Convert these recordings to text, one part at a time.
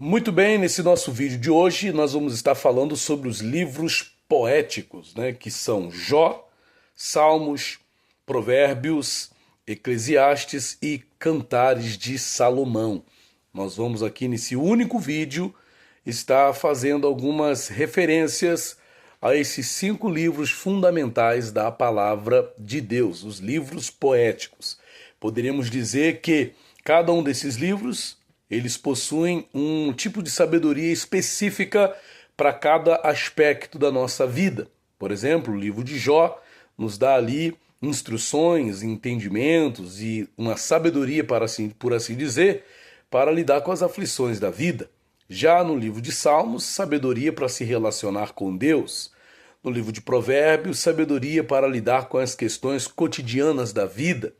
Muito bem, nesse nosso vídeo de hoje nós vamos estar falando sobre os livros poéticos, né, que são Jó, Salmos, Provérbios, Eclesiastes e Cantares de Salomão. Nós vamos aqui nesse único vídeo estar fazendo algumas referências a esses 5 livros fundamentais da palavra de Deus, os livros poéticos. Poderíamos dizer que cada um desses livros eles possuem um tipo de sabedoria específica para cada aspecto da nossa vida. Por exemplo, o livro de Jó nos dá ali instruções, entendimentos e uma sabedoria, por assim dizer, para lidar com as aflições da vida. Já no livro de Salmos, sabedoria para se relacionar com Deus. No livro de Provérbios, sabedoria para lidar com as questões cotidianas da vida.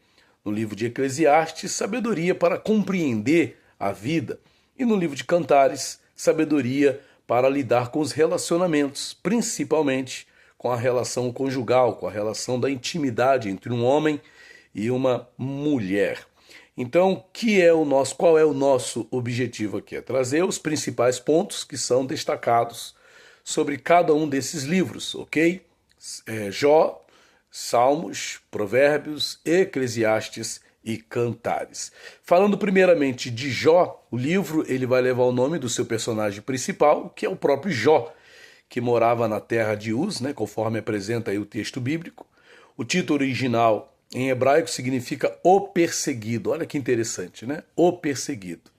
No livro de Eclesiastes, sabedoria para compreender a vida. E no livro de Cantares, sabedoria para lidar com os relacionamentos, principalmente com a relação conjugal, com a relação da intimidade entre um homem e uma mulher. Então, qual é o nosso objetivo aqui? É trazer os principais pontos que são destacados sobre cada um desses livros, ok? Jó, Salmos, Provérbios, Eclesiastes e Cantares. Falando primeiramente de Jó, o livro ele vai levar o nome do seu personagem principal, que é o próprio Jó, que morava na terra de Uz, né, conforme apresenta aí o texto bíblico. O título original em hebraico significa o perseguido. Olha que interessante, né? O perseguido.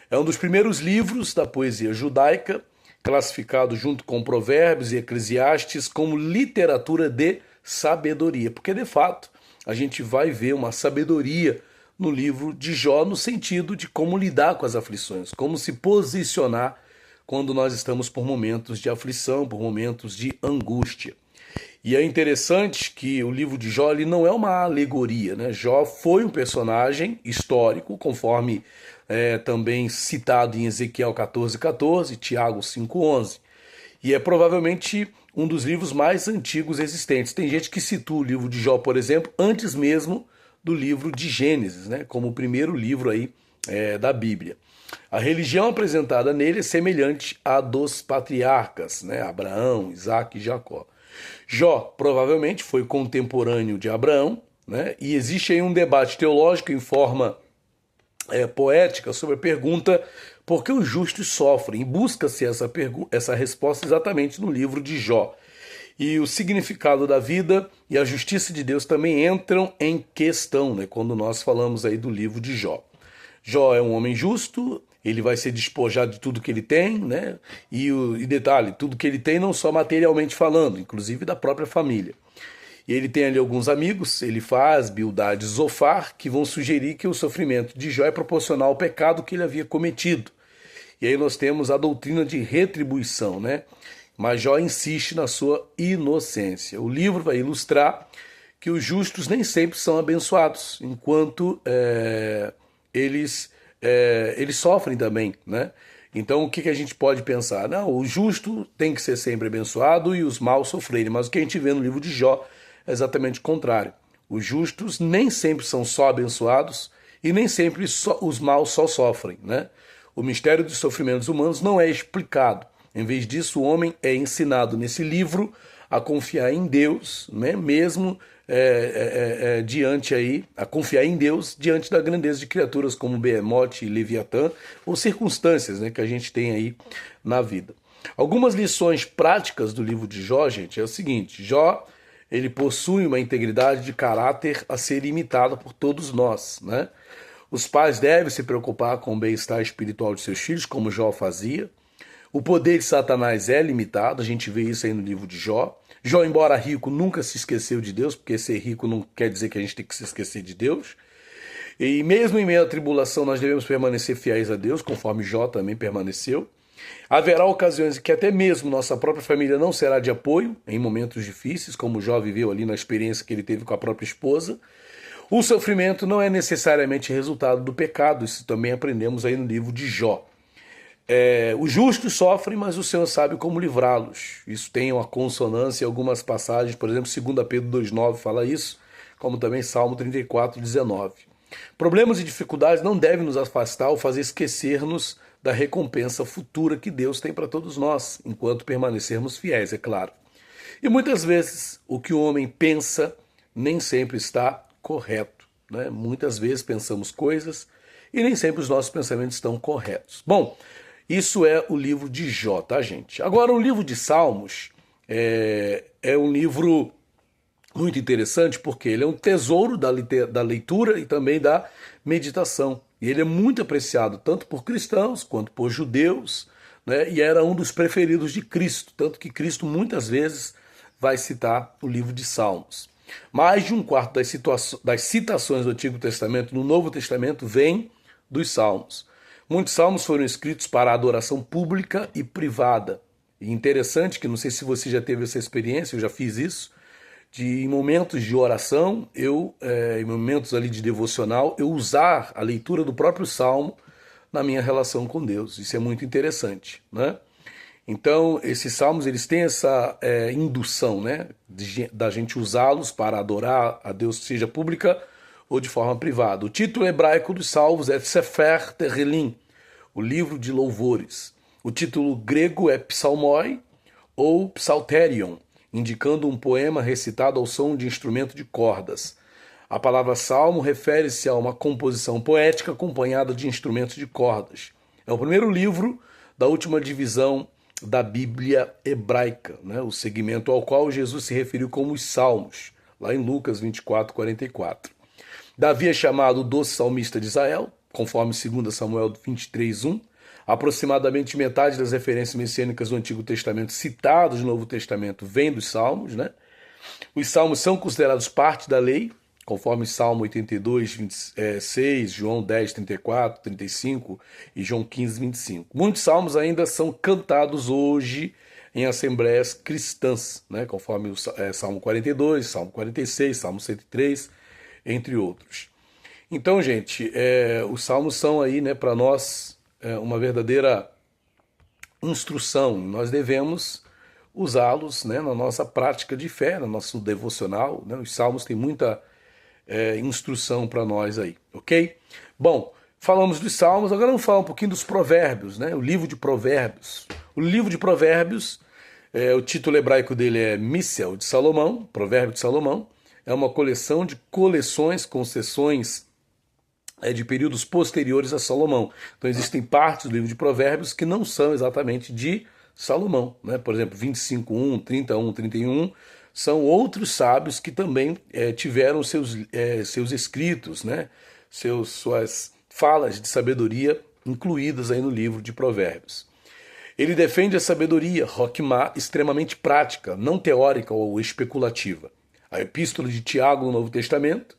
É um dos primeiros livros da poesia judaica, classificado junto com Provérbios e Eclesiastes como literatura de sabedoria, porque de fato a gente vai ver uma sabedoria no livro de Jó no sentido de como lidar com as aflições, como se posicionar quando nós estamos por momentos de aflição, por momentos de angústia. E é interessante que o livro de Jó ele não é uma alegoria, né? Jó foi um personagem histórico, conforme também citado em Ezequiel 14:14, Tiago 5:11. E é provavelmente um dos livros mais antigos existentes. Tem gente que situa o livro de Jó, por exemplo, antes mesmo do livro de Gênesis, né, como o primeiro livro aí da Bíblia. A religião apresentada nele é semelhante à dos patriarcas, né, Abraão, Isaac e Jacó. Jó provavelmente foi contemporâneo de Abraão, né, e existe aí um debate teológico em forma poética sobre a pergunta por que os justos sofrem, e busca-se essa resposta exatamente no livro de Jó. E o significado da vida e a justiça de Deus também entram em questão, né, quando nós falamos aí do livro de Jó. Jó é um homem justo, ele vai ser despojado de tudo que ele tem, né? E detalhe, tudo que ele tem não só materialmente falando, inclusive da própria família. E ele tem ali alguns amigos, ele faz Bildad e Zofar, que vão sugerir que o sofrimento de Jó é proporcional ao pecado que ele havia cometido. E aí nós temos a doutrina de retribuição, né? Mas Jó insiste na sua inocência. O livro vai ilustrar que os justos nem sempre são abençoados, enquanto eles sofrem também, né? Então o que a gente pode pensar? Não, o justo tem que ser sempre abençoado e os maus sofrerem. Mas o que a gente vê no livro de Jó é exatamente o contrário. Os justos nem sempre são só abençoados e nem sempre os maus só sofrem, né? O mistério dos sofrimentos humanos não é explicado. Em vez disso, o homem é ensinado nesse livro a confiar em Deus, né? Mesmo a confiar em Deus diante da grandeza de criaturas como Behemoth e Leviatã, ou circunstâncias, né, que a gente tem aí na vida. Algumas lições práticas do livro de Jó, gente, é o seguinte: Jó ele possui uma integridade de caráter a ser imitada por todos nós, né? Os pais devem se preocupar com o bem-estar espiritual de seus filhos, como Jó fazia. O poder de Satanás é limitado, a gente vê isso aí no livro de Jó. Jó, embora rico, nunca se esqueceu de Deus, porque ser rico não quer dizer que a gente tem que se esquecer de Deus. E mesmo em meio à tribulação, nós devemos permanecer fiéis a Deus, conforme Jó também permaneceu. Haverá ocasiões em que até mesmo nossa própria família não será de apoio, em momentos difíceis, como Jó viveu ali na experiência que ele teve com a própria esposa. O sofrimento não é necessariamente resultado do pecado, isso também aprendemos aí no livro de Jó. Os justos sofrem, mas o Senhor sabe como livrá-los. Isso tem uma consonância em algumas passagens, por exemplo, 2 Pedro 2,9 fala isso, como também Salmo 34,19. Problemas e dificuldades não devem nos afastar ou fazer esquecermos da recompensa futura que Deus tem para todos nós, enquanto permanecermos fiéis, é claro. E muitas vezes o que o homem pensa nem sempre está correto, né? Muitas vezes pensamos coisas e nem sempre os nossos pensamentos estão corretos. Bom, isso é o livro de Jó, tá, gente? Agora, o livro de Salmos é um livro muito interessante porque ele é um tesouro da leitura e também da meditação. E ele é muito apreciado tanto por cristãos quanto por judeus, né? E era um dos preferidos de Cristo, tanto que Cristo muitas vezes vai citar o livro de Salmos. Mais de um quarto das citações do Antigo Testamento no Novo Testamento vem dos Salmos. Muitos salmos foram escritos para adoração pública e privada. E interessante que, não sei se você já teve essa experiência, eu já fiz isso, de em momentos de oração, em momentos ali de devocional, eu usar a leitura do próprio salmo na minha relação com Deus. Isso é muito interessante, né? Então, esses salmos, eles têm essa indução, né, da gente usá-los para adorar a Deus, seja pública ou de forma privada. O título hebraico dos salmos é Sefer Tehillim, o livro de louvores. O título grego é Psalmoi ou Psalterion, indicando um poema recitado ao som de instrumento de cordas. A palavra salmo refere-se a uma composição poética acompanhada de instrumentos de cordas. É o primeiro livro da última divisão da Bíblia hebraica, né? O segmento ao qual Jesus se referiu como os Salmos, lá em Lucas 24:44. Davi é chamado o doce salmista de Israel, conforme 2 Samuel 23:1. Aproximadamente metade das referências messiânicas do Antigo Testamento citadas no Novo Testamento vem dos Salmos, né? Os Salmos são considerados parte da lei, conforme Salmo 82, 26, João 10, 34, 35 e João 15, 25. Muitos salmos ainda são cantados hoje em assembleias cristãs, né? Conforme o Salmo 42, Salmo 46, Salmo 103, entre outros. Então, gente, os salmos são aí, né, para nós uma verdadeira instrução. Nós devemos usá-los, né, na nossa prática de fé, no nosso devocional, né? Os salmos têm muita instrução para nós aí, ok? Bom, falamos dos salmos, agora vamos falar um pouquinho dos provérbios, né? O livro de provérbios. O livro de provérbios, o título hebraico dele é Missel de Salomão, Provérbio de Salomão. É uma coleção de coleções, concessões de períodos posteriores a Salomão. Então existem partes do livro de provérbios que não são exatamente de Salomão, né? Por exemplo, 25:1, 31, 31, são outros sábios que também tiveram seus escritos, né? Suas falas de sabedoria incluídas aí no livro de Provérbios. Ele defende a sabedoria, Roquimá, extremamente prática, não teórica ou especulativa. A Epístola de Tiago no Novo Testamento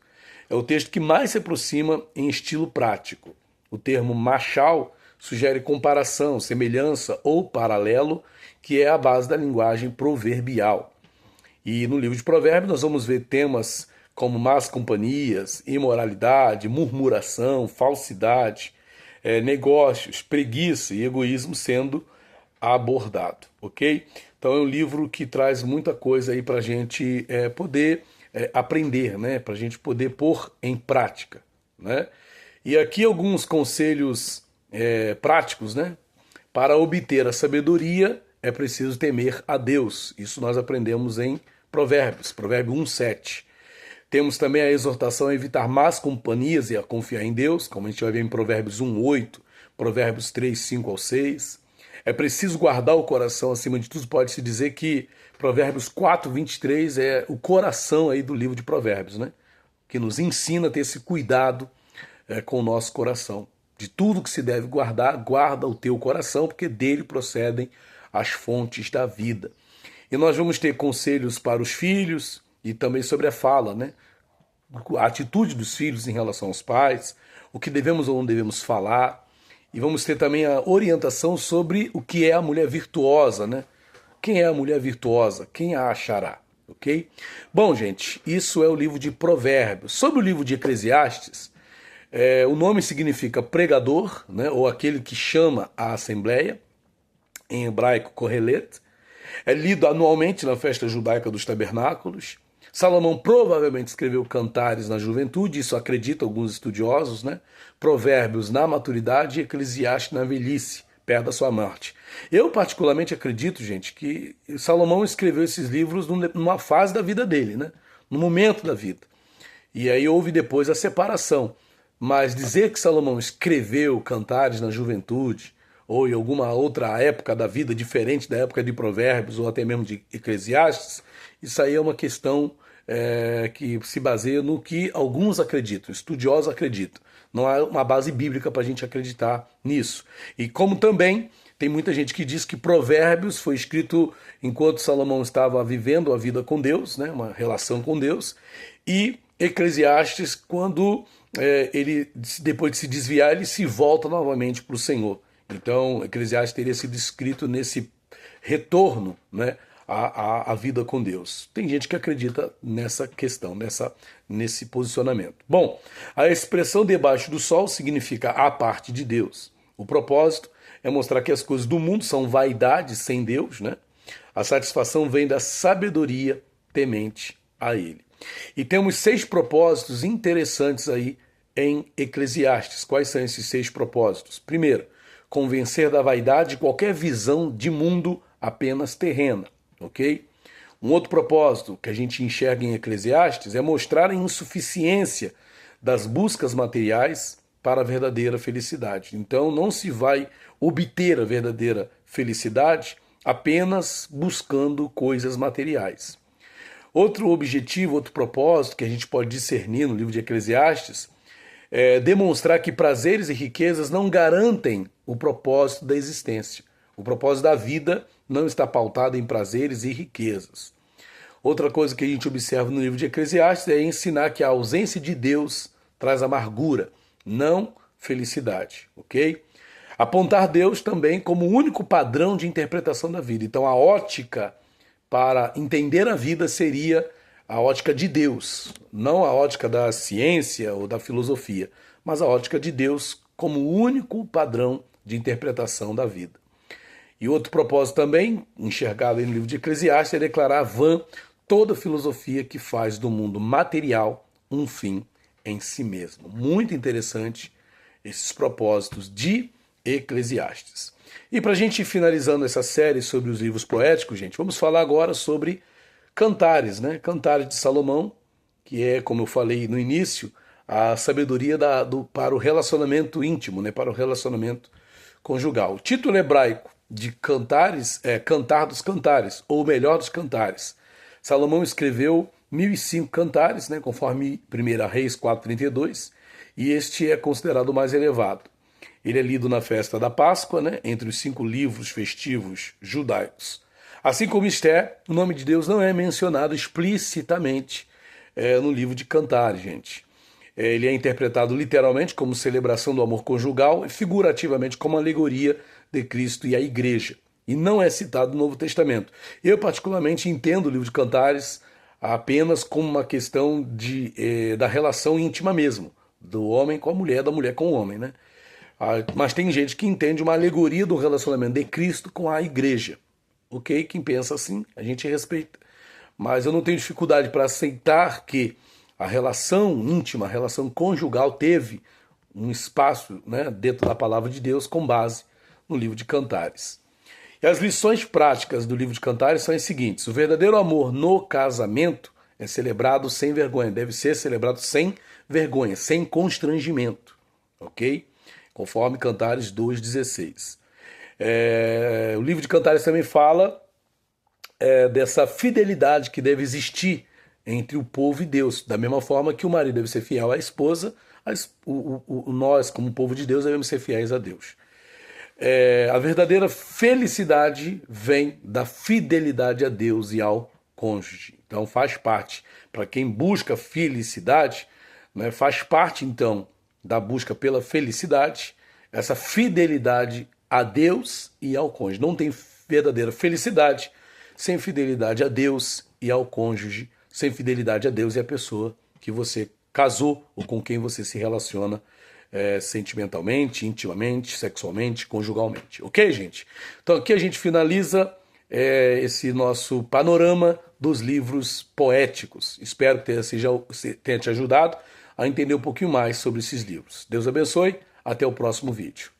é o texto que mais se aproxima em estilo prático. O termo machal sugere comparação, semelhança ou paralelo, que é a base da linguagem proverbial. E no livro de Provérbios nós vamos ver temas como más companhias, imoralidade, murmuração, falsidade, negócios, preguiça e egoísmo sendo abordado, ok? Então é um livro que traz muita coisa aí para a gente poder aprender, né? Para a gente poder pôr em prática, né? E aqui alguns conselhos práticos, né? Para obter a sabedoria é preciso temer a Deus. Isso nós aprendemos em Provérbios, Provérbio 1:7. Temos também a exortação a evitar más companhias e a confiar em Deus, como a gente vai ver em Provérbios 1:8, Provérbios 3:5-6. É preciso guardar o coração acima de tudo. Pode-se dizer que Provérbios 4:23 é o coração aí do livro de Provérbios, né? Que nos ensina a ter esse cuidado com o nosso coração. De tudo que se deve guardar, guarda o teu coração, porque dele procedem as fontes da vida. E nós vamos ter conselhos para os filhos e também sobre a fala, né? A atitude dos filhos em relação aos pais, o que devemos ou não devemos falar. E vamos ter também a orientação sobre o que é a mulher virtuosa, né? Quem é a mulher virtuosa? Quem a achará? Ok? Bom, gente, isso é o livro de Provérbios. Sobre o livro de Eclesiastes, o nome significa pregador, né? Ou aquele que chama a assembleia, em hebraico Kohelet. É lido anualmente na festa judaica dos tabernáculos. Salomão provavelmente escreveu Cantares na juventude, isso acreditam alguns estudiosos, né? Provérbios na maturidade e Eclesiastes na velhice, perto da sua morte. Eu particularmente acredito, gente, que Salomão escreveu esses livros numa fase da vida dele, né? No momento da vida. E aí houve depois a separação. Mas dizer que Salomão escreveu Cantares na juventude, ou em alguma outra época da vida diferente da época de Provérbios, ou até mesmo de Eclesiastes, isso aí é uma questão que se baseia no que alguns acreditam, estudiosos acreditam. Não há uma base bíblica para a gente acreditar nisso. E como também tem muita gente que diz que Provérbios foi escrito enquanto Salomão estava vivendo a vida com Deus, né, uma relação com Deus, e Eclesiastes, quando ele, depois de se desviar, ele se volta novamente para o Senhor. Então, Eclesiastes teria sido escrito nesse retorno, né, à vida com Deus. Tem gente que acredita nessa questão, nesse posicionamento. Bom, a expressão debaixo do sol significa a parte de Deus. O propósito é mostrar que as coisas do mundo são vaidades sem Deus, né? A satisfação vem da sabedoria temente a Ele. E temos 6 propósitos interessantes aí em Eclesiastes. Quais são esses 6 propósitos? Primeiro, convencer da vaidade de qualquer visão de mundo apenas terrena, ok? Um outro propósito que a gente enxerga em Eclesiastes é mostrar a insuficiência das buscas materiais para a verdadeira felicidade. Então não se vai obter a verdadeira felicidade apenas buscando coisas materiais. Outro objetivo, outro propósito que a gente pode discernir no livro de Eclesiastes é demonstrar que prazeres e riquezas não garantem o propósito da existência. O propósito da vida não está pautado em prazeres e riquezas. Outra coisa que a gente observa no livro de Eclesiastes é ensinar que a ausência de Deus traz amargura, não felicidade, ok? Apontar Deus também como o único padrão de interpretação da vida. Então a ótica para entender a vida seria a ótica de Deus, não a ótica da ciência ou da filosofia, mas a ótica de Deus como o único padrão de interpretação da vida. E outro propósito também, enxergado no livro de Eclesiastes, é declarar vã toda filosofia que faz do mundo material um fim em si mesmo. Muito interessante esses propósitos de Eclesiastes. E para a gente ir finalizando essa série sobre os livros poéticos, gente, vamos falar agora sobre Cantares, né? Cantares de Salomão, que é, como eu falei no início, a sabedoria para o relacionamento íntimo, né? Para o relacionamento conjugal. O título hebraico de Cantares é Cantar dos Cantares, ou Melhor dos Cantares. Salomão escreveu 1005 cantares, né? Conforme 1 Reis 4:32, e este é considerado o mais elevado. Ele é lido na festa da Páscoa, né, entre os 5 livros festivos judaicos. Assim como Esther, o nome de Deus não é mencionado explicitamente no livro de Cantares, gente. Ele é interpretado literalmente como celebração do amor conjugal e figurativamente como alegoria de Cristo e a Igreja. E não é citado no Novo Testamento. Eu particularmente entendo o livro de Cantares apenas como uma questão da relação íntima mesmo, do homem com a mulher, da mulher com o homem, né? Mas tem gente que entende uma alegoria do relacionamento de Cristo com a igreja. Ok? Quem pensa assim, a gente respeita. Mas eu não tenho dificuldade para aceitar que a relação íntima, a relação conjugal teve um espaço, né, dentro da palavra de Deus com base no livro de Cantares. E as lições práticas do livro de Cantares são as seguintes. O verdadeiro amor no casamento é celebrado sem vergonha. Deve ser celebrado sem vergonha, sem constrangimento. Ok? Conforme Cantares 2,16. O livro de Cantares também fala dessa fidelidade que deve existir entre o povo e Deus. Da mesma forma que o marido deve ser fiel à esposa, nós, como povo de Deus, devemos ser fiéis a Deus. A verdadeira felicidade vem da fidelidade a Deus e ao cônjuge. Então faz parte, para quem busca felicidade, né, faz parte então da busca pela felicidade, essa fidelidade a Deus e ao cônjuge. Não tem verdadeira felicidade sem fidelidade a Deus e ao cônjuge, sem fidelidade a Deus e à pessoa que você casou ou com quem você se relaciona sentimentalmente, intimamente, sexualmente, conjugalmente. Ok, gente? Então aqui a gente finaliza esse nosso panorama dos livros poéticos. Espero que tenha te ajudado a entender um pouquinho mais sobre esses livros. Deus abençoe, até o próximo vídeo.